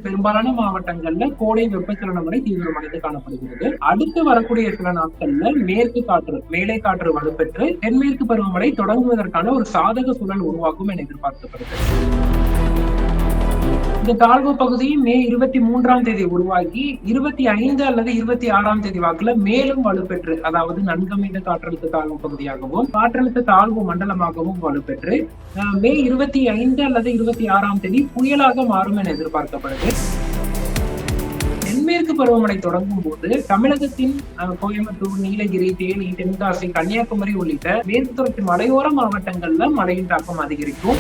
பெரும்பாலான மாவட்டங்கள்ல கோடை வெப்பச்சலன மழை தீவிரமடைந்து காணப்படுகிறது. அடுத்து வரக்கூடிய சில நாட்கள்ல மேற்கு காற்று மேலை காற்று வலுப்பெற்று தென்மேற்கு பருவமழை தொடங்குவதற்கான ஒரு சாதக சூழல் உருவாக்கும் என எதிர்பார்க்கப்படுது. இந்த தாழ்வு பகுதி மே 23ஆம் தேதி உருவாகி 25 அல்லது 26ஆம் தேதி வாக்குல மேலும் வலுப்பெற்று, அதாவது நன்கமைந்த காற்றழுத்த தாழ்வு பகுதியாகவும் காற்றழுத்த தாழ்வு மண்டலமாகவும் வலுப்பெற்று மே 25 அல்லது 26ஆம் தேதி புயலாக மாறும் என எதிர்பார்க்கப்படுது. தென்மேற்கு பருவமழை தொடங்கும் போது தமிழகத்தின் கோயம்புத்தூர், நீலகிரி, தேனி, தென்காசி, கன்னியாகுமரி உள்ளிட்ட மேற்கு தொடர்ச்சி மலையோர மாவட்டங்கள்ல மழையின் தாக்கம் அதிகரிக்கும்.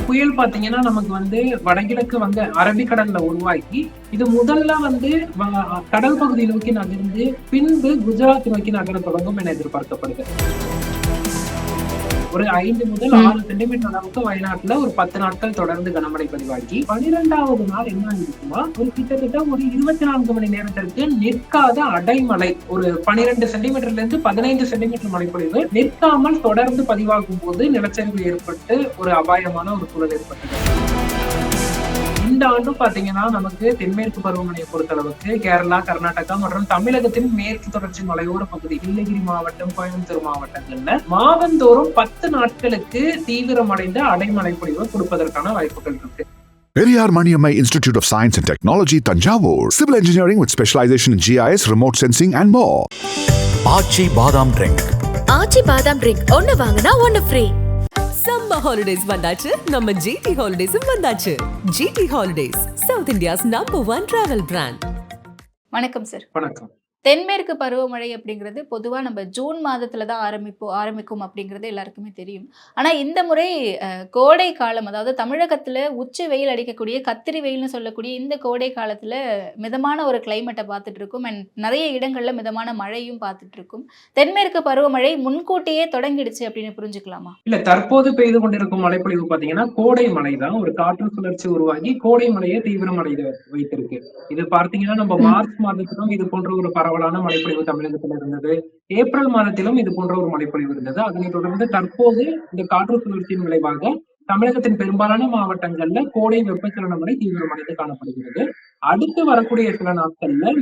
புயல் பாத்தீங்கன்னா நமக்கு வடகிழக்கு அரபிக்கடல்ல உருவாக்கி இது முதல்ல கடல் பகுதி நோக்கி நகர்ந்து பின்பு குஜராத் நோக்கி நகர தொடங்கும் என எதிர்பார்க்கப்படுது. ஒரு 5 முதல் 6 சென்டிமீட்டர் அளவுக்கு வயநாட்டுல ஒரு 10 நாட்கள் தொடர்ந்து கனமழை பதிவாகி 12வது நாள் என்ன ஆகிருக்குமா, ஒரு கிட்டத்தட்ட ஒரு 24 மணி நேரத்திற்கு நிற்காத அடைமழை, ஒரு 12 சென்டிமீட்டர்ல இருந்து 15 சென்டிமீட்டர் மழைப்பொழிவு நிற்காமல் தொடர்ந்து பதிவாகும் போது நிலச்சரிவு ஏற்பட்டு ஒரு அபாயமான ஒரு சூழல் ஏற்பட்டது. இந்த ஆண்டும் பாத்தீங்கன்னா நமக்கு தென்மேற்கு பருவமழையை பொறுத்தளவுக்கு கேரளா, கர்நாடகா மற்றும் தமிழகத்தின் மேற்கு தொடர்ச்சி மலையோர பகுதி, நீலகிரி மாவட்டம், கோயம்புத்தூர் மாவட்டங்கள்ல மாதந்தோறும் 10 நாட்களுக்கு தீவிரமடைந்த அடைமழை பொழிவு கொடுப்பதற்கான வாய்ப்புகள் இருக்கு. Periyar Maniammai Institute of Science and Technology, Tanjavur. Civil engineering with specialization in GIS, remote sensing and more. Aachi Badam Drink. Aachi Badam Drink. ஒன்னு வாங்குனா ஒன்னு ஃப்ரீ. சம்மர் ஹாலிடேஸ் வந்தாச்சு, நம்ம ஜிடி ஹாலிடேஸும் வந்தாச்சு. GT holidays, south India's number 1 travel brand. வணக்கம் sir. வணக்கம். தென்மேற்கு பருவமழை அப்படிங்கிறது பொதுவாக நம்ம ஜூன் மாதத்துல தான் ஆரம்பிக்கும் அப்படிங்கிறது எல்லாருக்குமே தெரியும். ஆனால் இந்த முறை கோடை காலம், அதாவது தமிழகத்தில் உச்சி வெயில் அடிக்கக்கூடிய கத்திரி வெயில்னு சொல்லக்கூடிய இந்த கோடை காலத்தில் மிதமான ஒரு கிளைமேட்டை பார்த்துட்டு இருக்கும். அண்ட் நிறைய இடங்களில் மிதமான மழையும் பார்த்துட்டு இருக்கும். தென்மேற்கு பருவமழை முன்கூட்டியே தொடங்கிடுச்சு அப்படின்னு புரிஞ்சுக்கலாமா? இல்ல, தற்போது பெய்து கொண்டிருக்கும் மழைப்பொழிவு பாத்தீங்கன்னா கோடை மழை தான். ஒரு காற்று சுழற்சி உருவாகி கோடை மழையை தீவிரமடை வைத்திருக்கு. இது பார்த்தீங்கன்னா நம்ம மார்ச் மாதத்திலும் இது போன்ற ஒரு பரவலான மழைப்பொழிவு தமிழகத்தில் இருந்தது. ஏப்ரல் மாதத்திலும் இது போன்ற ஒரு மழைப்பொழிவு இருந்தது. அதனைத் தொடர்ந்து தற்போது இந்த காற்று சுழற்சியின் விளைவாக தமிழகத்தின் பெரும்பாலான மாவட்டங்கள்ல கோடை வெப்பச்சலன மழை தீவிரமடைந்து காணப்படுகிறது. அடுத்து வரக்கூடிய சில நாட்கள்ல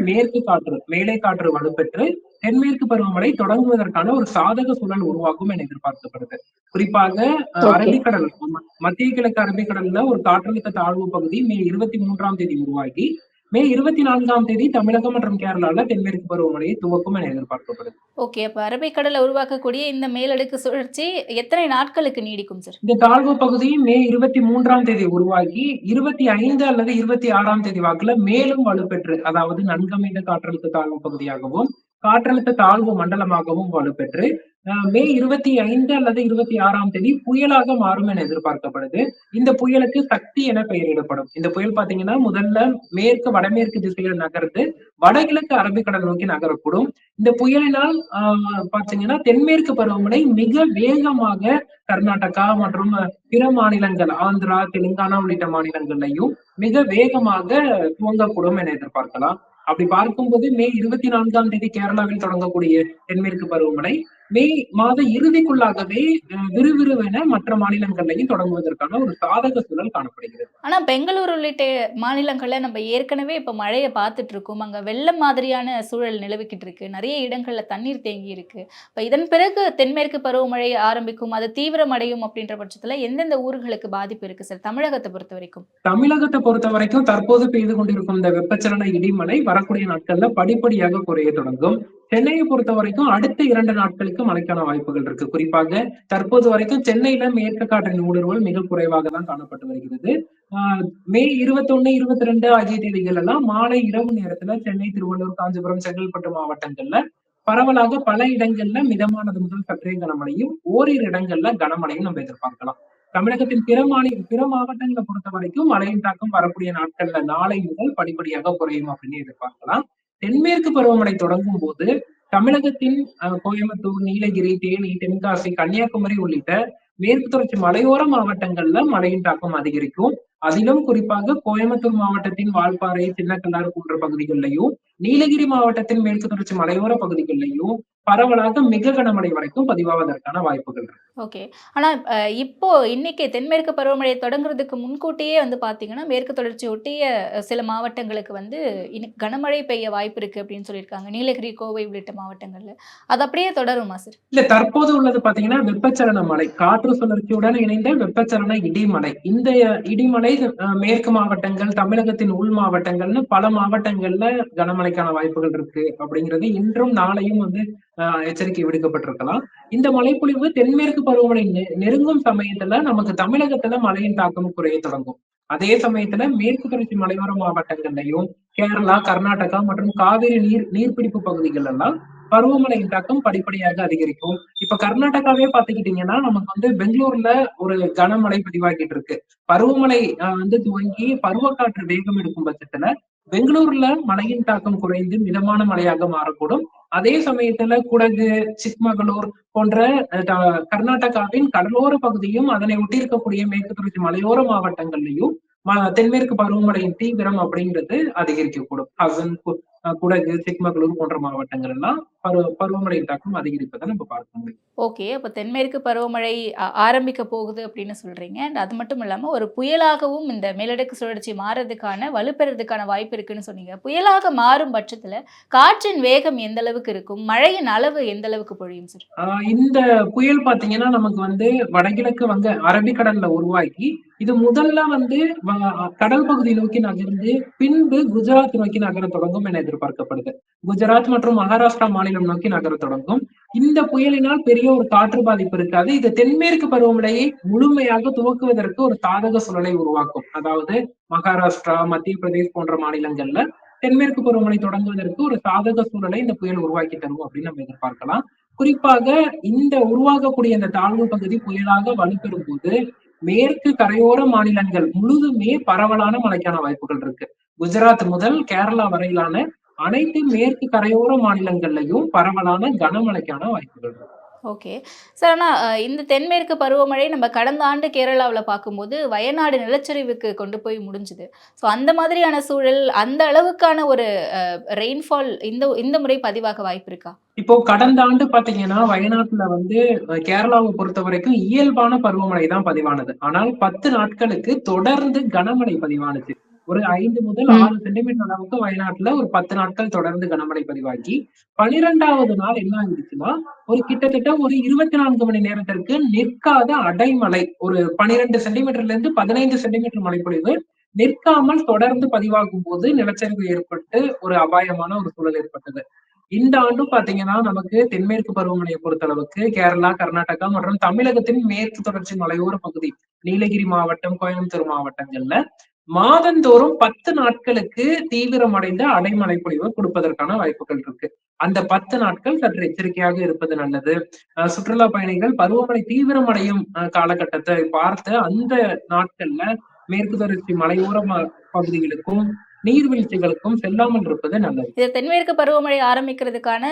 மேலை காற்று வலுப்பெற்று தென்மேற்கு பருவமழை தொடங்குவதற்கான ஒரு சாதக சூழல் உருவாக்கும் என எதிர்பார்க்கப்படுது. குறிப்பாக அரபிக்கடல், மத்திய கிழக்கு அரபிக்கடல்ல ஒரு காற்றழுத்த தாழ்வு பகுதி மே 23ஆம் தேதி உருவாகி மே 24ஆம் தேதி தமிழகம் மற்றும் கேரளால தென்மேற்கு பருவமழையை துவக்கும் என எதிர்பார்க்கப்படுது. ஓகே, அப்ப அரபிக்கடலை உருவாக்கக்கூடிய இந்த மேலடுக்கு சுழற்சி எத்தனை நாட்களுக்கு நீடிக்கும் சார்? இந்த தாழ்வு பகுதி மே 23ஆம் தேதி உருவாகி 25 அல்லது 26ஆம் தேதி வாக்குல மேலும் வலுப்பெற்று, அதாவது நன்கமைந்த காற்றழுத்த தாழ்வு பகுதியாகவும் காற்றழுத்த தாழ்வு மண்டலமாகவும் வலுப்பெற்று மே 25 அல்லது 26ஆம் தேதி புயலாக மாறும் என எதிர்பார்க்கப்படுது. இந்த புயலுக்கு சக்தி என பெயரிடப்படும். இந்த புயல் பாத்தீங்கன்னா முதல்ல வடமேற்கு திசையில் நகர்ந்து வடகிழக்கு அரபிக்கடல் நோக்கி நகரக்கூடும். இந்த புயலினால் பாத்தீங்கன்னா தென்மேற்கு பருவமழை மிக வேகமாக கர்நாடகா மற்றும் பிற மாநிலங்கள், ஆந்திரா, தெலுங்கானா உள்ளிட்ட மாநிலங்கள்லையும் மிக வேகமாக துவங்கக்கூடும் என எதிர்பார்க்கலாம். அப்படி பார்க்கும்போது மே 24ஆம் தேதி கேரளாவில் தொடங்கக்கூடிய தென்மேற்கு பருவமழை மே மாத இறுதிக்குள்ளாகவே விறுவிறுவென மற்ற மாநிலங்களையும் தொடங்குவதற்கான ஒரு சாதக சூழல் காணப்படுகிறது. ஆனா பெங்களூர் உள்ளிட்ட மாநிலங்கள்ல நம்ம ஏற்கனவே இப்ப மழையை பார்த்துட்டு இருக்கோம். அங்க வெள்ளம் மாதிரியான சூழல் நிலவிக்கிட்டு இருக்கு. நிறைய இடங்கள்ல தண்ணீர் தேங்கி இருக்கு. இப்ப இதன் பிறகு தென்மேற்கு பருவமழை ஆரம்பிக்கும், அது தீவிரமடையும் அப்படின்ற பட்சத்துல எந்தெந்த ஊர்களுக்கு பாதிப்பு இருக்கு சார் தமிழகத்தை பொறுத்த வரைக்கும்? தமிழகத்தை பொறுத்த வரைக்கும் தற்போது பெய்து கொண்டிருக்கும் இந்த வெப்பச்சலன இடிமழை வரக்கூடிய நாட்கள்ல படிப்படியாக குறைய தொடங்கும். சென்னையை பொறுத்த வரைக்கும் அடுத்த 2 நாட்களுக்கு மழைக்கான வாய்ப்புகள் இருக்கு. குறிப்பாக தற்போது வரைக்கும் சென்னையில மேற்கு காற்றின் ஊடுருவல் மிக குறைவாக தான் காணப்பட்டு வருகிறது. மே 21, 22 ஆகிய தேதிகள் எல்லாம் மாலை இரவு நேரத்துல சென்னை, திருவள்ளூர், காஞ்சிபுரம், செங்கல்பட்டு மாவட்டங்கள்ல பரவலாக பல இடங்கள்ல மிதமானது முதல் சற்றே கனமழையும், ஓரிரு இடங்கள்ல கனமழையும் நம்ம எதிர்பார்க்கலாம். தமிழகத்தின் பிற மாவட்டங்களை பொறுத்த வரைக்கும் மழையின் தாக்கம் வரக்கூடிய நாட்கள்ல நாளை முதல் படிப்படியாக குறையும் அப்படின்னு எதிர்பார்க்கலாம். தென்மேற்கு பருவமழை தொடங்கும் போது தமிழகத்தின் கோயம்புத்தூர், நீலகிரி, தேனி, தென்காசி, கன்னியாகுமரி உள்ளிட்ட மேற்கு தொடர்ச்சி மலையோர மாவட்டங்கள்ல மழையின் தாக்கம் அதிகரிக்கும். அதிலும் குறிப்பாக கோயம்புத்தூர் மாவட்டத்தின் வால்பாறை, சின்னக்கல்லாறு போன்ற பகுதிகளிலையும், நீலகிரி மாவட்டத்தின் மேற்கு தொடர்ச்சி மலையோர பகுதிகளிலையும் பரவலாக மிக கனமழை வரைக்கும் பதிவாவதற்கான வாய்ப்புகள் இருக்கு. ஓகே. ஆனா இப்போ இன்னைக்கு தென்மேற்கு பருவமழை தொடங்குறதுக்கு முன்கூட்டியே வந்து பார்த்தீங்கன்னா, மேற்கு தொடர்ச்சி ஒட்டிய சில மாவட்டங்களுக்கு வந்து கனமழை பெய்ய வாய்ப்பு இருக்கு அப்படின்னு சொல்லியிருக்காங்க. நீலகிரி, கோவை உள்ளிட்ட மாவட்டங்கள்ல. அது அப்படியே தொடருமா சார்? இல்ல தற்போது உள்ளது பாத்தீங்கன்னா வெப்பச்சலன மழை. காற்று சுழற்சியுடன் இணைந்த வெப்பச்சலன இடிமழை. இந்த இடிமழை மேற்கு மாவட்டங்கள், தமிழகத்தின் உள் மாவட்டங்கள்னு பல மாவட்டங்கள்ல கனமழைக்கான வாய்ப்புகள் இருக்கு அப்படிங்கிறது இன்றும் நாளையும் வந்து எச்சரிக்கை விடுக்கப்பட்டிருக்கலாம். இந்த மழைப்பொழிவு தென்மேற்கு பருவமழை நெருங்கும் சமயத்துல நமக்கு தமிழகத்துல மழையின் தாக்கம் குறைய தொடங்கும். அதே சமயத்துல மேற்கு தொடர்ச்சி மலையோர மாவட்டங்கள்லயும், கேரளா, கர்நாடகா மற்றும் காவிரி நீர்பிடிப்பு பகுதிகள் எல்லாம் பருவமழையின் தாக்கம் படிப்படியாக அதிகரிக்கும். இப்ப கர்நாடகாவே பாத்துக்கிட்டீங்கன்னா நமக்கு வந்து பெங்களூர்ல ஒரு கனமழை பதிவாகிட்டு இருக்கு. பருவமழை வந்து துவங்கி பருவக்காற்று வேகம் எடுக்கும் பட்சத்துல பெங்களூர்ல மழையின் தாக்கம் குறைந்து மிதமான மழையாக மாறக்கூடும். அதே சமயத்துல குடகு, சிக்மகளூர் போன்ற கர்நாடகாவின் கடலோர பகுதியும் அதனை ஒட்டியிருக்கக்கூடிய மேற்கு தொடர்ச்சி மலையோர மாவட்டங்கள்லயும் தென்மேற்கு பருவமழையின் தீவிரம் அப்படிங்கிறது அதிகரிக்கக்கூடும். ஹசன், குடகு, சிக்மகளூர் போன்ற மாவட்டங்கள் எல்லாம் பருவமழையின் தாக்கம் அதிகரிப்பதை நம்ம பார்க்க முடியும். ஓகே. அப்ப தென்மேற்கு பருவமழை ஆரம்பிக்க போகுது அப்படின்னு சொல்றீங்க. அண்ட் அது மட்டும் இல்லாம ஒரு புயலாகவும் இந்த மேலடுக்கு சுழற்சி மாறதுக்கான வலுப்பெறதுக்கான வாய்ப்பு இருக்குன்னு சொன்னீங்க. புயலாக மாறும் பட்சத்துல காற்றின் வேகம் எந்த அளவுக்கு இருக்கும்? மழையின் அளவு எந்த அளவுக்கு பொழியும் சார்? இந்த புயல் பாத்தீங்கன்னா நமக்கு வந்து வடகிழக்கு வங்க அரபிக்கடல்ல உருவாகி இது முதல்ல வந்து கடல் பகுதி நோக்கி நகர்ந்து பின்பு குஜராத் நோக்கி நகர தொடங்கும் என எதிர்பார்க்கப்படுது. குஜராத் மற்றும் மகாராஷ்டிரா மாநிலம் நோக்கி நகர தொடங்கும். இந்த புயலினால் பெரிய ஒரு காற்று பாதிப்பு இருக்காது. இது தென்மேற்கு பருவமழையை முழுமையாக துவக்குவதற்கு ஒரு சாதக சூழலை உருவாக்கும். அதாவது மகாராஷ்டிரா, மத்திய பிரதேஷ் போன்ற மாநிலங்கள்ல தென்மேற்கு பருவமழை தொடங்குவதற்கு ஒரு சாதக சூழலை இந்த புயல் உருவாக்கி தரும் அப்படின்னு நம்ம எதிர்பார்க்கலாம். குறிப்பாக இந்த உருவாகக்கூடிய இந்த தாழ்வு பகுதி புயலாக வலுப்பெறும் போது மேற்கு கரையோர மாநிலங்கள் முழுதுமே பரவலான மழைக்கான வாய்ப்புகள் இருக்கு. குஜராத் முதல் கேரளா வரையிலான அனைத்து மேற்கு கரையோர மாநிலங்கள்லயும் பரவலான கனமழைக்கான வாய்ப்புகள் இருக்கு. ஓகே. சார் ஆனா இந்த தென்மேற்கு பருவமழை நம்ம கடந்த ஆண்டு கேரளாவுல பார்க்கும்போது வயநாடு நிலச்சரிவுக்கு கொண்டு போய் முடிஞ்சுது. ஸோ அந்த மாதிரியான சூழல், அந்த அளவுக்கான ஒரு ரெயின்ஃபால் இந்த முறை பதிவாக வாய்ப்பு இருக்கா? இப்போ கடந்த ஆண்டு பாத்தீங்கன்னா வயநாட்டுல வந்து கேரளாவை பொறுத்த வரைக்கும் இயல்பான பருவமழை தான் பதிவானது. ஆனால் 10 நாட்களுக்கு தொடர்ந்து கனமழை பதிவானது. ஒரு 5 முதல் 6 சென்டிமீட்டர் அளவுக்கு வயநாட்டுல ஒரு 10 நாட்கள் தொடர்ந்து கனமழை பதிவாகி 12வது நாள் என்ன ஆகிடுச்சுன்னா ஒரு கிட்டத்தட்ட ஒரு 24 மணி நேரத்திற்கு நிற்காத அடைமழை, ஒரு 12 சென்டிமீட்டர்ல இருந்து 15 சென்டிமீட்டர் மழைப்பொழிவு நிற்காமல் தொடர்ந்து பதிவாகும் போது நிலச்சரிவு ஏற்பட்டு ஒரு அபாயமான ஒரு சூழல் ஏற்பட்டது. இந்த ஆண்டும் பாத்தீங்கன்னா நமக்கு தென்மேற்கு பருவமழையை பொறுத்த அளவுக்கு கேரளா, கர்நாடகா மற்றும் தமிழகத்தின் மேற்கு தொடர்ச்சி மலையோர பகுதி, நீலகிரி மாவட்டம், கோயம்புத்தூர் மாவட்டங்கள்ல மாதந்தோறும் 10 நாட்களுக்கு தீவிரமடைந்த அடைமழை பொழிவு கொடுப்பதற்கான வாய்ப்புகள் இருக்கு. அந்த 10 நாட்கள் சற்று எச்சரிக்கையாக இருப்பது நல்லது. சுற்றுலா பயணிகள் பருவமழை தீவிரமடையும் காலகட்டத்தை பார்த்து அந்த நாட்கள்ல மேற்கு தொடர்ச்சி மலையோர பகுதிகளுக்கும் நீர்வீழ்ச்சிகளுக்கும் செல்லாமல் இருப்பது நல்லது. இது தென்மேற்கு பருவமழை ஆரம்பிக்கிறதுக்கான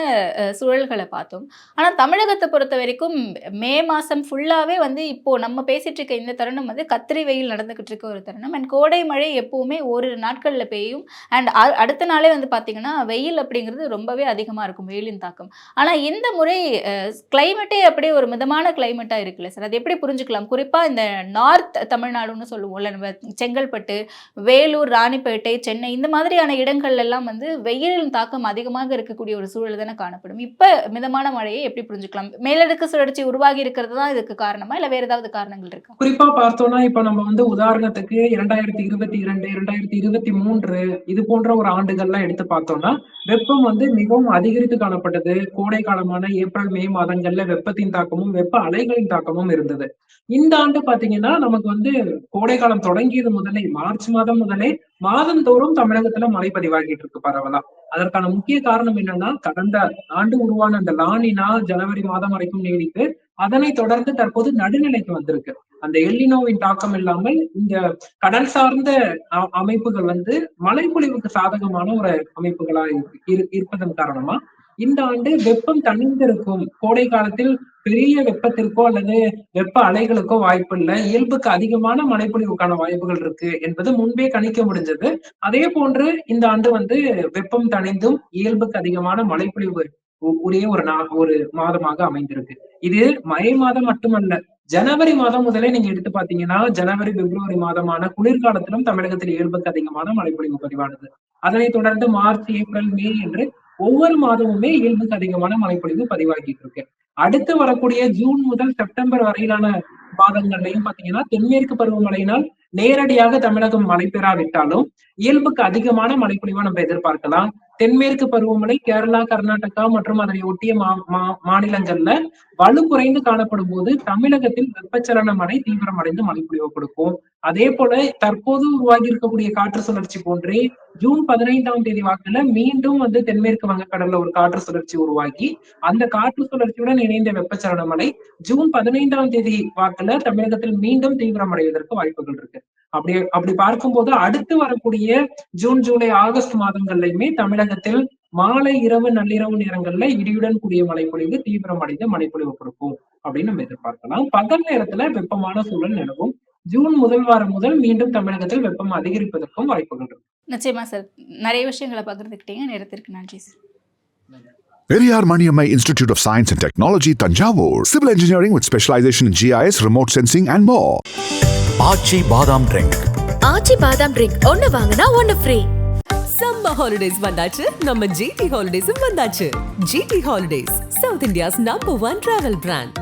சூழல்களை பார்த்தோம். ஆனா தமிழகத்தை பொறுத்த வரைக்கும் மே மாசம் ஃபுல்லாவே வந்து இப்போ நம்ம பேசிட்டு இருக்க இந்த தருணம் வந்து கத்திரி வெயில் நடந்துகிட்டு இருக்க ஒரு தருணம். அண்ட் கோடை மழை எப்பவுமே ஒரு நாட்கள்ல பெய்யும். அண்ட் அடுத்த நாளே வந்து பாத்தீங்கன்னா வெயில் அப்படிங்கிறது ரொம்பவே அதிகமா இருக்கும், வெயிலின் தாக்கம். ஆனா இந்த முறை கிளைமேட்டே அப்படியே ஒரு மிதமான கிளைமேட்டா இருக்குல்ல சார், அது எப்படி புரிஞ்சுக்கலாம்? குறிப்பா இந்த நார்த் தமிழ்நாடுன்னு சொல்லுவோம்ல, நம்ம செங்கல்பட்டு, வேலூர், ராணிப்பேட்டை, சென்னை இந்த மாதிரியான இடங்கள்ல எல்லாம் வந்து வெயிலின் தாக்கம் அதிகமாக இருக்கக்கூடிய ஒரு சூழல் தானே காணப்படும். இப்ப மிதமான மழையை எப்படி புரிஞ்சுக்கலாம்? மேலடுக்கு சுழற்சி உருவாகி இருக்கிறது தான் இதுக்கு காரணமா, இல்ல வேற ஏதாவது காரணங்கள் இருக்கா? குறிப்பா பார்த்தோம்னா இப்ப நம்ம வந்து உதாரணத்துக்கு 2022, 2023 இது போன்ற ஒரு ஆண்டுகள்லாம் எடுத்து பார்த்தோம்னா வெப்பம் வந்து மிகவும் அதிகரித்து காணப்பட்டது. கோடை காலமான ஏப்ரல், மே மாதங்கள்ல வெப்பத்தின் தாக்கமும் வெப்ப அலைகளின் தாக்கமும் இருந்தது. இந்த ஆண்டு பாத்தீங்கன்னா நமக்கு வந்து கோடை காலம் தொடங்கியது முதலே, மார்ச் மாதம் முதலே மாதந்தோறும் தமிழகத்துல மழை பதிவாகிட்டு இருக்கு பரவலா. அதற்கான முக்கிய காரணம் என்னன்னா கடந்த ஆண்டு உருவான அந்த லானினா ஜனவரி மாதம் வரைக்கும் நீடித்து அதனை தொடர்ந்து தற்போது நடுநிலைக்கு வந்திருக்கு. அந்த எல்லினோவின் தாக்கம் இல்லாமல் இந்த கடல் சார்ந்த அமைப்புகள் வந்து மழைப்பொழிவுக்கு சாதகமான ஒரு அமைப்புகளா இருப்பதன் காரணமா இந்த ஆண்டு வெப்பம் தணிந்திருக்கும். கோடை காலத்தில் பெரிய வெப்பத்திற்கோ அல்லது வெப்ப அலைகளுக்கோ வாய்ப்பு இல்ல. இயல்புக்கு அதிகமான மழைப்பொழிவுக்கான வாய்ப்புகள் இருக்கு என்பது முன்பே கணிக்க முடிஞ்சது. அதே போன்று இந்த ஆண்டு வெப்பம் தணிந்தும் இயல்புக்கு அதிகமான மழைப்பொழிவு உரிய ஒரு மாதமாக அமைந்திருக்கு. இது மை மாதம் மட்டுமல்ல. ஜனவரி மாதம் முதலே நீங்க எடுத்து பாத்தீங்கன்னா, ஜனவரி, பிப்ரவரி மாதமான குளிர்காலத்திலும் தமிழகத்தில் இயல்புக்கு அதிகமான மழைப்பொழிவு பதிவானது. அதனைத் தொடர்ந்து மார்ச், ஏப்ரல், மே என்று ஒவ்வொரு மாதமுமே இயல்புக்கு அதிகமான மழைப்பொழிவு பதிவாகிட்டு இருக்கு. அடுத்து வரக்கூடிய ஜூன் முதல் செப்டம்பர் வரையிலான மாதங்கள்லயும் பாத்தீங்கன்னா, தென்மேற்கு பருவமழையினால் நேரடியாக தமிழகம் மழை பெறாவிட்டாலும் இயல்புக்கு அதிகமான மழைப்பொழிவை நம்ம எதிர்பார்க்கலாம். தென்மேற்கு பருவமழை கேரளா, கர்நாடகா மற்றும் அதனை ஒட்டிய மாநிலங்கள்ல வலு குறைந்து காணப்படும் போது தமிழகத்தில் வெப்பச்சலன மழை தீவிரமடைந்து மழைப்பொழிவு கொடுக்கும். அதே போல தற்போது உருவாகி இருக்கக்கூடிய காற்று சுழற்சி போன்றே ஜூன் 15ஆம் தேதி வாக்குல மீண்டும் தென்மேற்கு வங்கக்கடல்ல ஒரு காற்று சுழற்சி உருவாகி அந்த காற்று சுழற்சியுடன் இணைந்த வெப்பச்சலன மழை ஜூன் 15ஆம் தேதி வாக்குல தமிழகத்தில் மீண்டும் தீவிரமடைவதற்கு வாய்ப்புகள் இருக்கு. அப்படி பார்க்கும்போது அடுத்து வரக்கூடிய ஜூன், ஜூலை, ஆகஸ்ட் மாதங்கள்லயுமே தமிழகத்தில் மாலை, இரவு, நள்ளிரவு நேரங்கள்ல இடியுடன் கூடிய மழைப்பொழிவு தீவிரமடைந்த மழைப்பொழிவு கொடுக்கும் அப்படின்னு நம்ம எதிர்பார்க்கலாம். பகல் நேரத்துல வெப்பமான சூழல் நிலவும். ஜூன் முதல் வாரம் முதல் மீண்டும் தமிழகத்தில் வெப்பம் அதிகரிப்பதற்கும் வாய்ப்புகள் இருக்கு. நிச்சயமா சார். நிறைய விஷயங்களை பகிர்ந்துக்கிட்டீங்க. நேரத்திற்கு நன்றி sir. Periyar Maniammai Institute of Science and Technology, Tanjavur. Civil engineering with specialization in GIS, remote sensing and more. ஆச்சி பாதாம் ட்ரிங்க். ஆச்சி பாதாம் ட்ரிங்க் ஒன்னு வாங்கினா ஒன்னு ஃப்ரீ. சம்மர் ஹாலிடேஸ் வந்தாச்சு, நம்ம ஜிடி ஹாலிடேஸும் வந்தாச்சு. GT holidays, south India's number 1 travel brand.